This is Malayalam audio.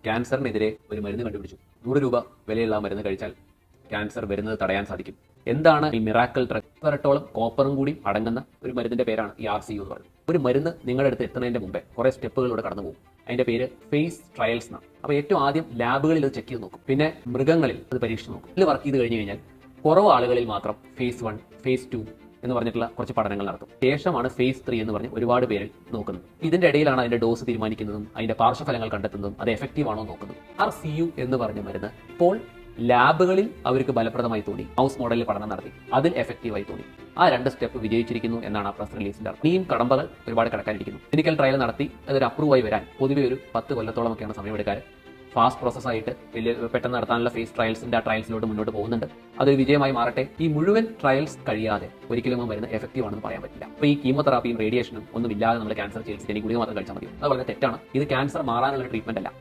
ക്യാൻസറിനെതിരെ ഒരു മരുന്ന് കണ്ടുപിടിച്ചു. 100 രൂപ വിലയുള്ള മരുന്ന് കഴിച്ചാൽ ക്യാൻസർ വരുന്നത് തടയാൻ സാധിക്കും. എന്താണ് ഈ മിറാക്കിൾ ഡ്രഗ്? റെട്ടോളും കോപ്പറും കൂടി അടങ്ങുന്ന ഒരു മരുന്നിന്റെ പേരാണ് ഈ RCU എന്ന് പറയുന്നത്. ഒരു മരുന്ന് നിങ്ങളുടെ അടുത്ത് എത്തുന്നതിന്റെ മുമ്പേ കുറെ സ്റ്റെപ്പുകളിലൂടെ കടന്നു പോകും. അതിന്റെ പേര് ഫേസ് ട്രയൽസ് എന്നാണ്. അപ്പോൾ ഏറ്റവും ആദ്യം ലാബുകളിൽ അത് ചെക്ക് ചെയ്ത് നോക്കും. പിന്നെ മൃഗങ്ങളിൽ അത് പരീക്ഷിച്ച് നോക്കും. ഇതിൽ വർക്ക് ചെയ്ത് കഴിഞ്ഞ് കഴിഞ്ഞാൽ കുറവ് ആളുകളിൽ മാത്രം ഫേസ് 1, ഫേസ് 2 എന്ന് പറഞ്ഞിട്ടുള്ള കുറച്ച് പഠനങ്ങൾ നടത്തും. ശേഷമാണ് ഫേസ് 3 എന്ന് പറഞ്ഞ് ഒരുപാട് പേരിൽ നോക്കുന്നത്. ഇതിന്റെ ഇടയിലാണ് അതിന്റെ ഡോസ് തീരുമാനിക്കുന്നതും അതിന്റെ പാർശ്വഫലങ്ങൾ കണ്ടെത്തുന്നതും അത് എഫക്റ്റീവ് ആണോ നോക്കുന്നത്. RCU എന്ന് പറഞ്ഞ മരുന്ന് ഇപ്പോൾ ലാബുകളിൽ അവർക്ക് ഫലപ്രദമായി തോന്നി. മൗസ് മോഡലിൽ പഠനം നടത്തി, അതിൽ എഫക്റ്റീവായി തോന്നി. ആ 2 സ്റ്റെപ്പ് വിജയിച്ചിരിക്കുന്നു എന്നാണ് ആ പ്രസ് റിലീസിന്റെ അർത്ഥം. ഇനിയും കടമ്പകൾ ഒരുപാട് കിടക്കാനിരിക്കുന്നു. ക്ലിനിക്കൽ ട്രയൽ നടത്തി അതൊരു അപ്രൂവ് ആയി വരാൻ പൊതുവെ ഒരു 10 കൊല്ലത്തോളമൊക്കെയാണ് സമയമെടുക്കാൻ. ഫാസ്റ്റ് പ്രോസസ്സായിട്ട് വലിയ പെട്ടെന്ന് നടത്താനുള്ള ഫേസ് ട്രയൽസിന്റെ ആ ട്രയൽസിലോട്ട് മുന്നോട്ട് പോകുന്നുണ്ട്. അതൊരു വിജയമായി മാറട്ടെ. ഈ മുഴുവൻ ട്രയൽസ് കഴിയാതെ ഒരിക്കലും മരുന്ന് എഫക്റ്റീവ് ആണെന്ന് പറയാൻ പറ്റില്ല. അപ്പോൾ ഈ കീമോതെറാപ്പിയും റേഡിയേഷനും ഒന്നും ഇല്ലാതെ നമ്മൾ ക്യാൻസർ ചികിത്സിക്കാൻ ഈ ഗുളിക മാത്രം കഴിച്ചാൽ മതി. അത് വളരെ തെറ്റാണ്. ഇത് ക്യാൻസർ മാറാനുള്ള ട്രീറ്റ്മെന്റ് അല്ല.